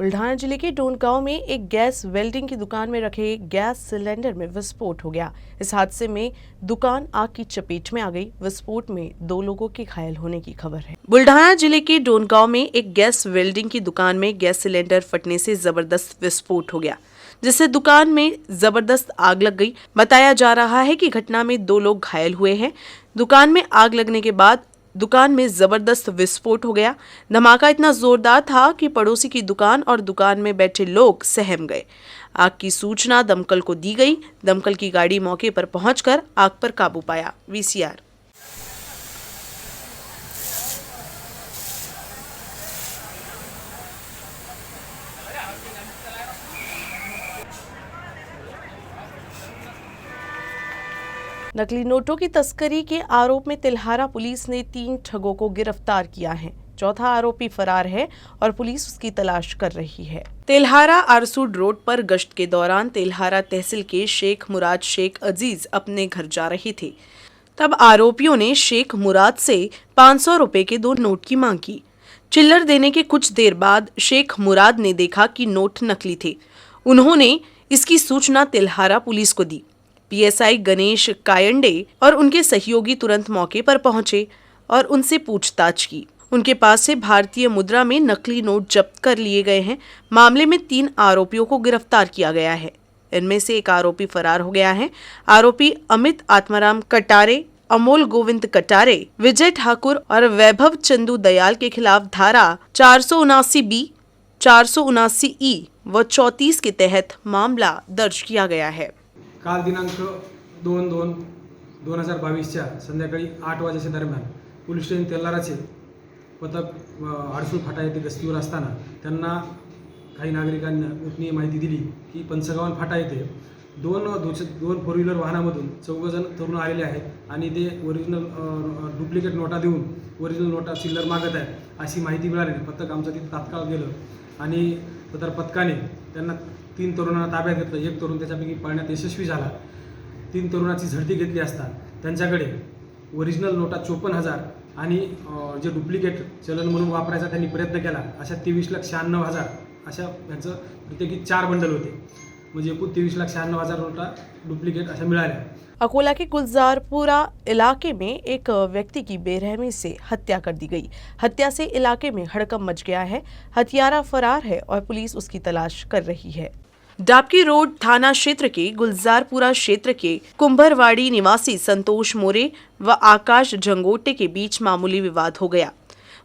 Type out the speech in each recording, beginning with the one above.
बुल्ढाना जिले के डोनगांव में एक गैस वेल्डिंग की दुकान में रखे गैस सिलेंडर में विस्फोट हो गया। इस हादसे में दुकान आग की चपेट में आ गई। विस्फोट में 2 लोगों के घायल होने की खबर है। बुल्ढाना जिले के डोनगांव में एक गैस वेल्डिंग की दुकान में गैस सिलेंडर फटने से जबरदस्त विस्फोट हो गया, जिससे दुकान में जबरदस्त आग लग गई। बताया जा रहा है कि घटना में 2 लोग घायल हुए हैं। दुकान में आग लगने के बाद दुकान में जबरदस्त विस्फोट हो गया। धमाका इतना जोरदार था कि पड़ोसी की दुकान और दुकान में बैठे लोग सहम गए। आग की सूचना दमकल को दी गई। दमकल की गाड़ी मौके पर पहुंचकर आग पर काबू पाया। वीसीआर। नकली नोटों की तस्करी के आरोप में तिल्हारा पुलिस ने 3 ठगों को गिरफ्तार किया है। चौथा आरोपी फरार है और पुलिस उसकी तलाश कर रही है। तिल्हारा आरसूड रोड पर गश्त के दौरान तिल्हारा तहसील के शेख मुराद शेख अजीज अपने घर जा रहे थे। तब आरोपियों ने शेख मुराद से 500 रुपए के 2 नोट की मांग की। चिल्लर देने के कुछ देर बाद शेख मुराद ने देखा कि नोट नकली थे। उन्होंने इसकी सूचना तिल्हारा पुलिस को दी। पीएसआई गणेश कायंडे और उनके सहयोगी तुरंत मौके पर पहुंचे और उनसे पूछताछ की। उनके पास से भारतीय मुद्रा में नकली नोट जब्त कर लिए गए हैं। मामले में 3 आरोपियों को गिरफ्तार किया गया है। इनमें से एक आरोपी फरार हो गया है। आरोपी अमित आत्माराम कटारे, अमोल गोविंद कटारे, विजय ठाकुर और वैभव चंदू दयाल के खिलाफ धारा 479B, 479E व 34 के तहत मामला दर्ज किया गया है। काल दिनांक 2/2/2022 संध्याकाळी 8 वाजेच्या दरम्यान पोलीस स्टेशन तेलाराचे पथक आरसूड फाटा येथे गस्तीवर असताना त्यांना काही नागरिकांनी गोपनीय माहिती दिली की पंचगावन फाटा येथे दोन 4 व्हीलर वाहनामधून 4 जण तरुण आलेले आहेत आणि ते ओरिजिनल डुप्लिकेट नोटा देऊन ओरिजिनल नोटा चिल्लर मागत आहेत अशी माहिती मिळाली। पथक आमचं तिथे तात्काळ गेलं आणि सदर पथकाने त्यांना 3 तरुणांना ताब्यात घेतलं। एक तरुण त्याच्यापैकी पळण्यात यशस्वी झाला। 3 तरुणांची झडती घेतली असता त्यांच्याकडे ओरिजिनल नोटा 54,000 आणि जे डुप्लिकेट चलन म्हणून वापरायचा त्यांनी प्रयत्न केला अशा 23,96,000 अशा यांचं प्रत्येकी 4 बंडल होते, म्हणजे एकूण 23,96,000 नोटा डुप्लिकेट अशा मिळाल्या। अकोला के गुलजारपुरा इलाके में एक व्यक्ति की बेरहमी से हत्या कर दी गई। हत्या से इलाके में हड़कंप मच गया है। हत्यारा फरार है और पुलिस उसकी तलाश कर रही है। डाबकी रोड थाना क्षेत्र के गुलजारपुरा क्षेत्र के कुंभरवाड़ी निवासी संतोष मोरे व आकाश जंगोटे के बीच मामूली विवाद हो गया।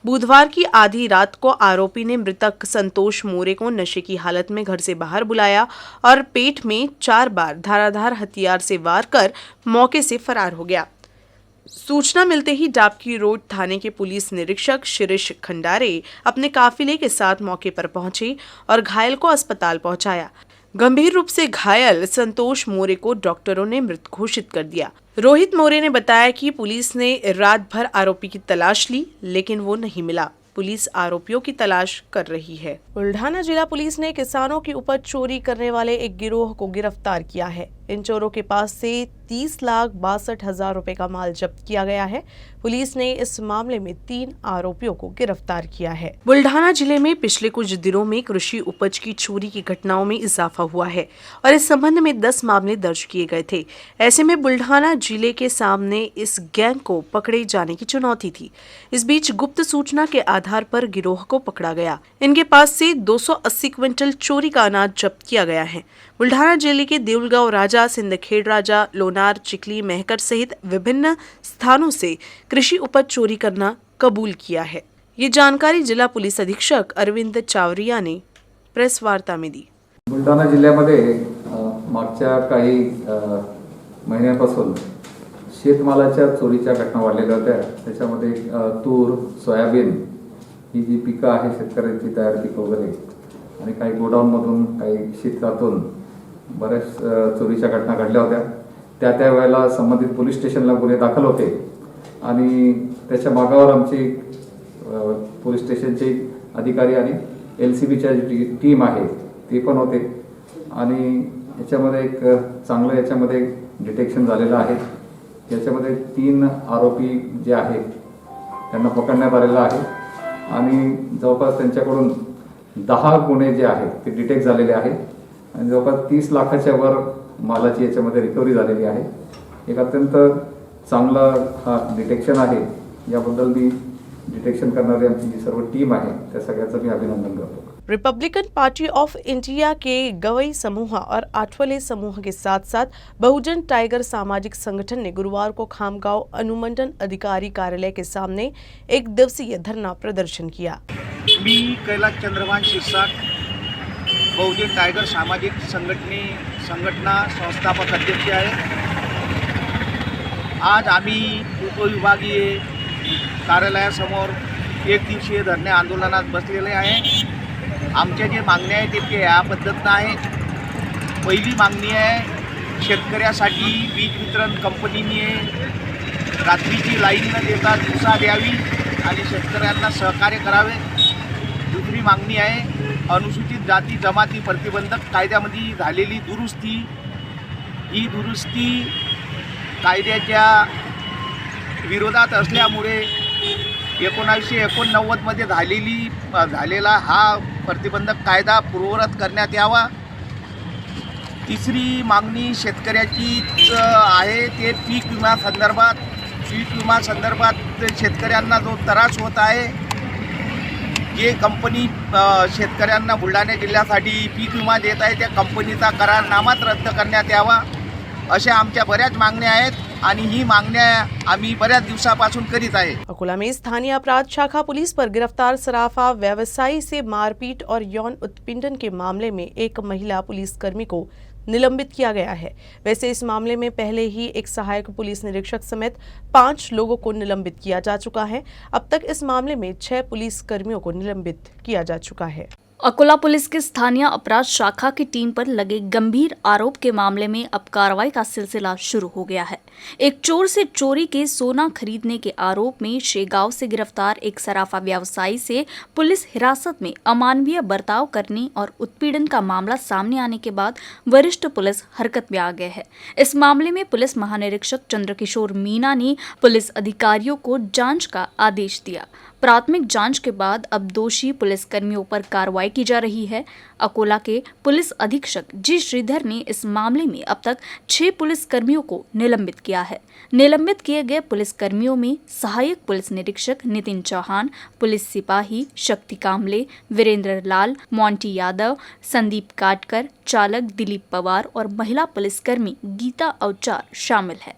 बुधवार की आधी रात को आरोपी ने मृतक संतोष मोरे को नशे की हालत में घर से बाहर बुलाया और पेट में 4 बार धाराधार हथियार से वार कर मौके से फरार हो गया। सूचना मिलते ही डाबकी रोड थाने के पुलिस निरीक्षक शिरीष खंडारे अपने काफिले के साथ मौके पर पहुंचे और घायल को अस्पताल पहुंचाया। गंभीर रूप से घायल संतोष मोरे को डॉक्टरों ने मृत घोषित कर दिया। रोहित मोरे ने बताया कि पुलिस ने रात भर आरोपी की तलाश ली, लेकिन वो नहीं मिला। पुलिस आरोपियों की तलाश कर रही है। बुल्ढाना जिला पुलिस ने किसानों की उपज चोरी करने वाले एक गिरोह को गिरफ्तार किया है। इन चोरों के पास से 30,62,000 रुपए का माल जब्त किया गया है। पुलिस ने इस मामले में 3 आरोपियों को गिरफ्तार किया है। बुल्ढाना जिले में पिछले कुछ दिनों में कृषि उपज की चोरी की घटनाओं में इजाफा हुआ है और इस संबंध में 10 मामले दर्ज किए गए थे। ऐसे में बुल्ढाना जिले के सामने इस गैंग को पकड़े जाने की चुनौती थी। इस बीच गुप्त सूचना के आधार पर गिरोह को पकड़ा गया। इनके पास से 280 क्विंटल चोरी का अनाज जब्त किया गया है। बुल्ढाना जिले के देउलगांव राजा, सिंदखेड़ राजा, लोनार, चिखली, मेहकर सहित विभिन्न स्थानों से कृषि उपज चोरी करना कबूल किया है। ये जानकारी जिला पुलिस अधीक्षक अरविंद चावरिया ने प्रेस वार्ता में दी। बुलढाणा जिल्ह्यामध्ये मागच्या काही महिन्यांपासून शेतमालाच्या चोरीच्या घटना वाढलेल्या होत्या। त्याच्यामध्ये तूर, सोयाबीन ही जी पिकं आहे शेतकऱ्यांची तयार पिकं वगैरे आणि काही गोडाऊनमधून काही शेतातून बऱ्याच चोरीच्या घटना घडल्या होत्या। त्या वेळेला संबंधित पोलीस स्टेशनला गुन्हे दाखल होते आणि त्याच्या मागावर आमची पोलीस स्टेशनचे अधिकारी आणि एलसीबीच्या जी टीम आहे ते पण होते आणि याच्यामध्ये एक चांगलं याच्यामध्ये डिटेक्शन झालेलं आहे। याच्यामध्ये 3 आरोपी जे आहेत त्यांना पकडण्यात आलेलं आहे आणि जवळपास त्यांच्याकडून 10 गुन्हे जे आहेत ते डिटेक्ट झालेले आहेत आणि जवळपास 30 लाखाच्या वर मालाची याच्यामध्ये रिकव्हरी झालेली आहे. एक अत्यंत चांगलं हा डिटेक्शन आहे. याबद्दल मी डिटेक्शन करणारी आमची जी सर्व टीम आहे त्या सगळ्यांचं मी अभिनंदन करतो. रिपब्लिकन पार्टी ऑफ इंडिया के गवई समूह और आठवले समूह के साथ साथ बहुजन टाइगर सामाजिक संगठन ने गुरुवार को खामगांव अनुमंडल अधिकारी कार्यालय के सामने एक दिवसीय धरना प्रदर्शन किया. मी कैलास चंद्रभान शिरसाट, बहुजन टायगर सामाजिक संघटना संस्थापक अध्यक्ष आहे. आज आम्ही उपविभागीय कार्यालयासमोर एक दिवसीय धरणे आंदोलनात बसलेले आहे. आमच्या जे मागण्या आहेत ते या पद्धतीनं आहेत. पहिली मागणी आहे, शेतकऱ्यासाठी वीज वितरण कंपनीने रात्रीची लाईन न देता दिवसा द्यावी आणि शेतकऱ्यांना सहकार्य करावे. दुसरी मागणी आहे, अनुसूचित जाती जमाती प्रतिबंधक कायद्यामध्ये झालेली दुरुस्ती, ही दुरुस्ती कायद्याच्या विरोधात असल्यामुळे 1989मध्ये झालेला हा प्रतिबंधक कायदा पूर्ववत करण्यात यावा. तिसरी मागणी शेतकऱ्याचीच आहे, ते पीक विमा संदर्भात शेतकऱ्यांना जो त्रास होत आहे, जे कंपनी शेतकऱ्यांना बुलढाणा जिल्ह्यासाठी पीक विमा देत आहे त्या कंपनीचा करारनामाच रद्द करण्यात यावा. अशा आमच्या बऱ्याच मागण्या आहेत आणि ही मांगण्या आम्ही बऱ्याच दिवसापासून करीत आहे. अकोला में स्थानीय अपराध शाखा पुलिस पर गिरफ्तार सराफा व्यवसायी से मारपीट और यौन उत्पीड़न के मामले में एक महिला पुलिसकर्मी को निलंबित किया गया है. वैसे इस मामले में पहले ही एक सहायक पुलिस निरीक्षक समेत 5 लोगों को निलंबित किया जा चुका है. अब तक इस मामले में 6 पुलिसकर्मियों को निलंबित किया जा चुका है. अकोला पुलिस की स्थानीय अपराध शाखा की टीम पर लगे गंभीर आरोप के मामले में अब कार्रवाई का सिलसिला शुरू हो गया है. एक चोर से चोरी के सोना खरीदने के आरोप में शेगांव से गिरफ्तार एक सराफा व्यवसायी से पुलिस हिरासत में अमानवीय बर्ताव करने और उत्पीड़न का मामला सामने आने के बाद वरिष्ठ पुलिस हरकत में आ गए हैं. इस मामले में पुलिस महानिरीक्षक चंद्रकिशोर मीना ने पुलिस अधिकारियों को जांच का आदेश दिया. प्राथमिक जांच के बाद अब दोषी पुलिसकर्मियों पर कार्रवाई की जा रही है. अकोला के पुलिस अधीक्षक जी श्रीधर ने इस मामले में अब तक 6 पुलिसकर्मियों को निलंबित किया है. निलंबित किए गए पुलिसकर्मियों में सहायक पुलिस निरीक्षक नितिन चौहान, पुलिस सिपाही शक्ति कामले, वीरेंद्र लाल, मोंटी यादव, संदीप काटकर, चालक दिलीप पवार और महिला पुलिसकर्मी गीता अवचार शामिल है.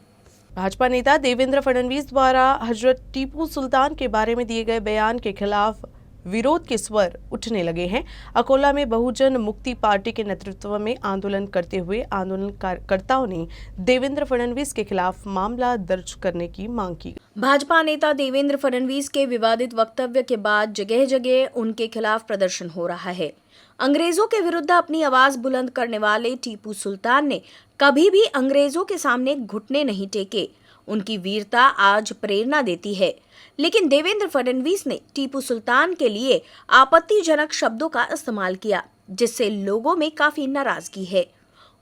भाजपा नेता देवेंद्र फडणवीस द्वारा हजरत टीपू सुल्तान के बारे में दिए गए बयान के खिलाफ विरोध के स्वर उठने लगे हैं. अकोला में बहुजन मुक्ति पार्टी के नेतृत्व में आंदोलन करते हुए आंदोलनकर्ताओं ने देवेंद्र फडणवीस के खिलाफ मामला दर्ज करने की मांग की. भाजपा नेता देवेंद्र फडणवीस के विवादित वक्तव्य के बाद जगह जगह उनके खिलाफ प्रदर्शन हो रहा है. अंग्रेजों के विरुद्ध अपनी आवाज बुलंद करने वाले टीपू सुल्तान ने कभी भी अंग्रेजों के सामने घुटने नहीं टेके. उनकी वीरता आज प्रेरणा देती है. लेकिन देवेंद्र फडणवीस ने टीपू सुल्तान के लिए आपत्तिजनक शब्दों का इस्तेमाल किया, जिससे लोगों में काफी नाराजगी है.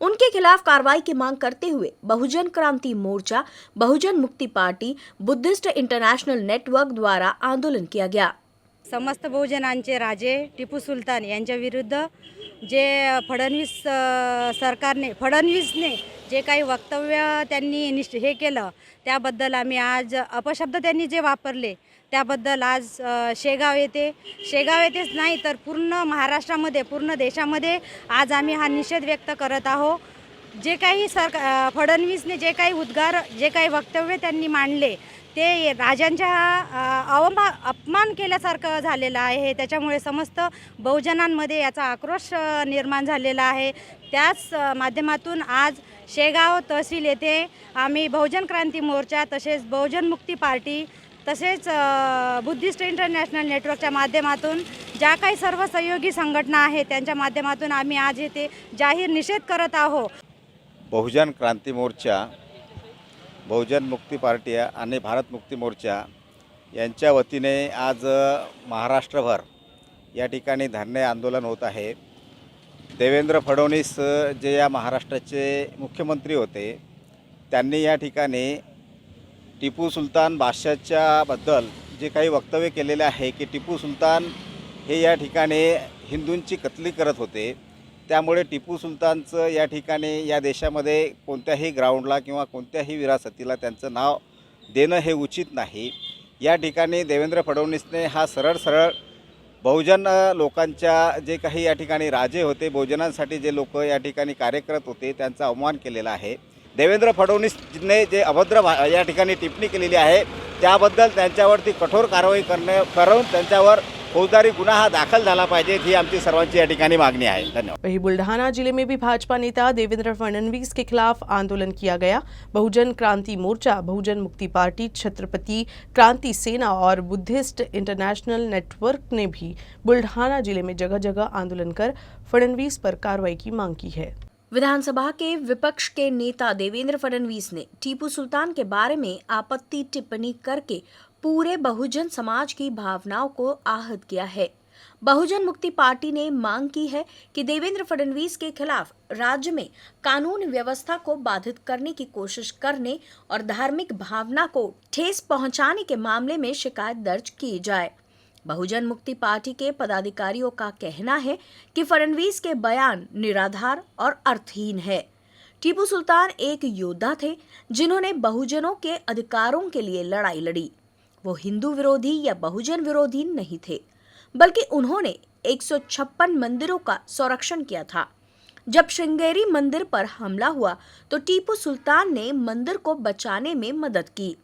उनके खिलाफ कार्रवाई की मांग करते हुए बहुजन क्रांति मोर्चा, बहुजन मुक्ति पार्टी, बुद्धिस्ट इंटरनॅशनल नेटवर्क द्वारा आंदोलन किया गया. समस्त बहुजनांचे राजे टिपू सुलतान यांच्या विरुद्ध जे फडणवीसने जे काही वक्तव्य त्यांनी हे केलं त्याबद्दल आम्ही आज अपशब्द त्यांनी जे वापरले त्याबद्दल आज शेगाव येथेच नाही तर पूर्ण महाराष्ट्रामध्ये पूर्ण देशामध्ये आज आम्ही हा निषेध व्यक्त करत आहोत. जे काही फडणवीसने जे काही उद्गार जे काही वक्तव्य त्यांनी मांडले ते राजांच्या अपमान केल्यासारखं झालेलं आहे. त्याच्यामुळे समस्त बहुजनांमध्ये याचा आक्रोश निर्माण झालेला आहे. त्याच माध्यमातून आज शेगाव तहसील येथे आम्ही बहुजन क्रांती मोर्चा तसेच बहुजन मुक्ती पार्टी तसेच बुद्धिस्ट इंटरनॅशनल नेटवर्कच्या माध्यमातून ज्या काही सर्व सहयोगी संघटना आहेत त्यांच्या माध्यमातून आम्ही आज येथे जाहीर निषेध करत आहोत. बहुजन क्रांती मोर्चा, बहुजन मुक्ती पार्टी आणि भारत मुक्ती मोर्चा यांच्या वतीने आज महाराष्ट्रभर या ठिकाणी धरणे आंदोलन होत आहे. देवेंद्र फडणवीस जे या महाराष्ट्राचे मुख्यमंत्री होते त्यांनी या ठिकाणी टिपू सुलतान बादशाहच्या बद्दल जे काही वक्तव्य केलेले आहे की टिपू सुलतान हे या ठिकाणी हिंदूंची कत्तल करत होते. त्यामुळे टिपू सुलतानचं या ठिकाणी या देशामध्ये कोणत्याही ग्राउंडला किंवा कोणत्याही विरासतीला त्यांचं नाव देणं हे उचित नाही. या ठिकाणी देवेंद्र फडणवीसने हा सरळ बहुजन लोकांच्या जे काही या ठिकाणी राजे होते, बहुजनांसाठी जे लोक या ठिकाणी कार्य करत होते, त्यांचा अवमान केलेला आहे. देवेंद्र फडणवीसने जे अभद्र या ठिकाणी टिप्पणी केलेली आहे त्याबद्दल त्यांच्यावरती कठोर कारवाई करून त्यांच्यावर फौजदारी गुन्हा दाखल झाला पाहिजे, ही आमची सर्वांची या ठिकाणी मागणी आहे. धन्यवाद. वहीं बुल्ढाना जिले में भी भाजपा नेता देवेंद्र फडणवीस के खिलाफ आंदोलन किया गया। बहुजन क्रांति मोर्चा, बहुजन मुक्ति पार्टी, छत्रपति क्रांति सेना और बुद्धिस्ट इंटरनेशनल नेटवर्क ने भी बुल्ढाना जिले में जगह जगह आंदोलन कर फडणवीस पर कार्रवाई की मांग की है। विधानसभा के विपक्ष के नेता देवेंद्र फडणवीस ने टीपू सुल्तान के बारे में आपत्ति टिप्पणी करके पूरे बहुजन समाज की भावनाओं को आहत किया है। बहुजन मुक्ति पार्टी ने मांग की है कि देवेंद्र फडणवीस के खिलाफ राज्य में कानून व्यवस्था को बाधित करने की कोशिश करने और धार्मिक भावना को ठेस पहुंचाने के मामले में शिकायत दर्ज की जाए। बहुजन मुक्ति पार्टी के पदाधिकारियों का कहना है कि फडणवीस के बयान निराधार और अर्थहीन है। टीपू सुल्तान एक योद्धा थे जिन्होंने बहुजनों के अधिकारों के लिए लड़ाई लड़ी। वो हिंदू विरोधी या बहुजन विरोधी नहीं थे, बल्कि उन्होंने 156 मंदिरों का संरक्षण किया था। जब श्रृंगेरी मंदिर पर हमला हुआ तो टीपू सुल्तान ने मंदिर को बचाने में मदद की।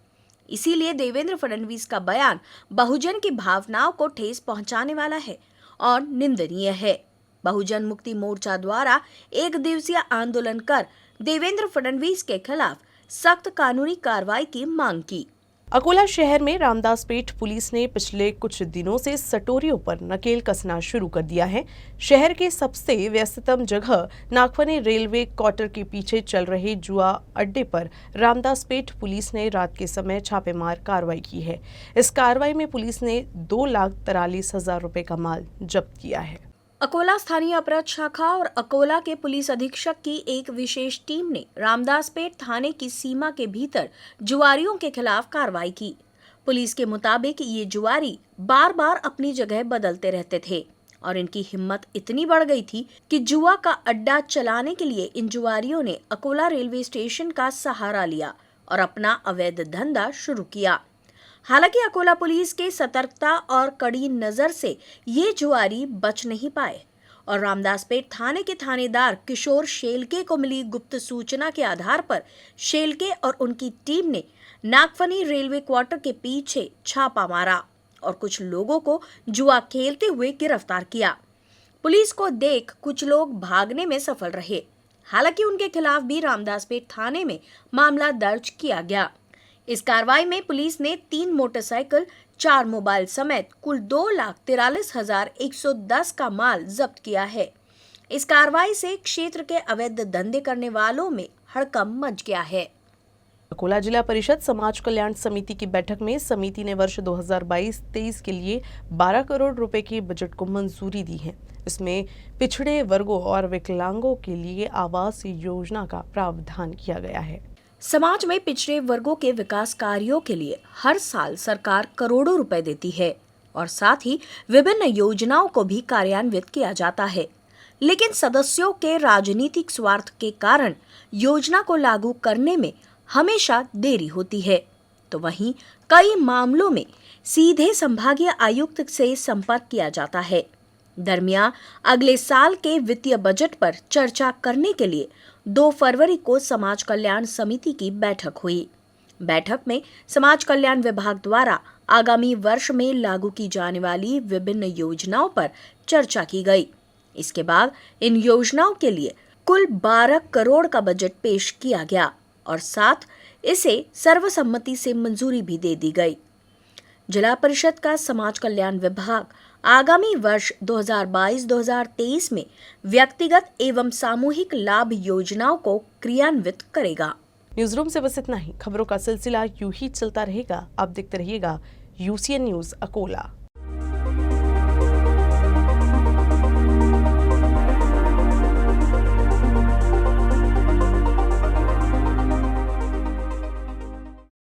इसीलिए देवेंद्र फडणवीस का बयान बहुजन की भावनाओं को ठेस पहुंचाने वाला है और निंदनीय है। बहुजन मुक्ति मोर्चा द्वारा एक दिवसीय आंदोलन कर देवेंद्र फडणवीस के खिलाफ सख्त कानूनी कार्रवाई की मांग की। अकोला शहर में रामदासपेट पुलिस ने पिछले कुछ दिनों से सटोरियों पर नकेल कसना शुरू कर दिया है। शहर के सबसे व्यस्ततम जगह नागफनी रेलवे क्वार्टर के पीछे चल रहे जुआ अड्डे पर रामदासपेट पुलिस ने रात के समय छापेमार कार्रवाई की है। इस कार्रवाई में पुलिस ने 2,43,000 रुपए का माल जब्त किया है। अकोला स्थानीय अपराध शाखा और अकोला के पुलिस अधीक्षक की एक विशेष टीम ने रामदासपेट थाने की सीमा के भीतर जुआरियों के खिलाफ कार्रवाई की। पुलिस के मुताबिक ये जुआरी बार बार अपनी जगह बदलते रहते थे और इनकी हिम्मत इतनी बढ़ गई थी कि जुआ का अड्डा चलाने के लिए इन जुआरियों ने अकोला रेलवे स्टेशन का सहारा लिया और अपना अवैध धंधा शुरू किया। हालांकि अकोला पुलिस के सतर्कता और कड़ी नजर से ये जुआरी बच नहीं पाए और रामदासपेट थाने के थानेदार किशोर शेलके को मिली गुप्त सूचना के आधार पर शेलके और उनकी टीम ने नागफनी रेलवे क्वार्टर के पीछे छापा मारा और कुछ लोगों को जुआ खेलते हुए गिरफ्तार किया। पुलिस को देख कुछ लोग भागने में सफल रहे। हालांकि उनके खिलाफ भी रामदासपेट थाने में मामला दर्ज किया गया। इस कार्रवाई में पुलिस ने 3 मोटरसाइकिल, 4 मोबाइल समेत कुल 2,43,110 का माल जब्त किया है। इस कार्रवाई से क्षेत्र के अवैध धंधे करने वालों में हड़कंप मच गया है। अकोला जिला परिषद समाज कल्याण समिति की बैठक में समिति ने वर्ष 2022-23 के लिए 12 करोड़ रुपए के बजट को मंजूरी दी है। इसमें पिछड़े वर्गों और विकलांगों के लिए आवास योजना का प्रावधान किया गया है। समाज में पिछड़े वर्गों के विकास कार्यों के लिए हर साल सरकार करोड़ों रुपए देती है और साथ ही विभिन्न योजनाओं को भी कार्यान्वित किया जाता है, लेकिन सदस्यों के राजनीतिक स्वार्थ के कारण योजना को लागू करने में हमेशा देरी होती है। तो वहीं कई मामलों में सीधे संभागीय आयुक्त से संपर्क किया जाता है। दरमियान अगले साल के वित्तीय बजट पर चर्चा करने के लिए 2 फरवरी को समाज कल्याण समिति की बैठक हुई। बैठक में समाज कल्याण विभाग द्वारा आगामी वर्ष में लागू की जाने वाली विभिन्न योजनाओं पर चर्चा की गई। इसके बाद इन योजनाओं के लिए कुल 12 करोड़ का बजट पेश किया गया और साथ इसे सर्वसम्मति से मंजूरी भी दे दी गई। जिला परिषद का समाज कल्याण विभाग आगामी वर्ष 2022-2023 में व्यक्तिगत एवं सामूहिक लाभ योजनाओं को क्रियान्वित करेगा। न्यूज रूम से बस इतना ही। खबरों का सिलसिला यूं ही चलता रहेगा। आप देखते रहिएगा UCN न्यूज अकोला।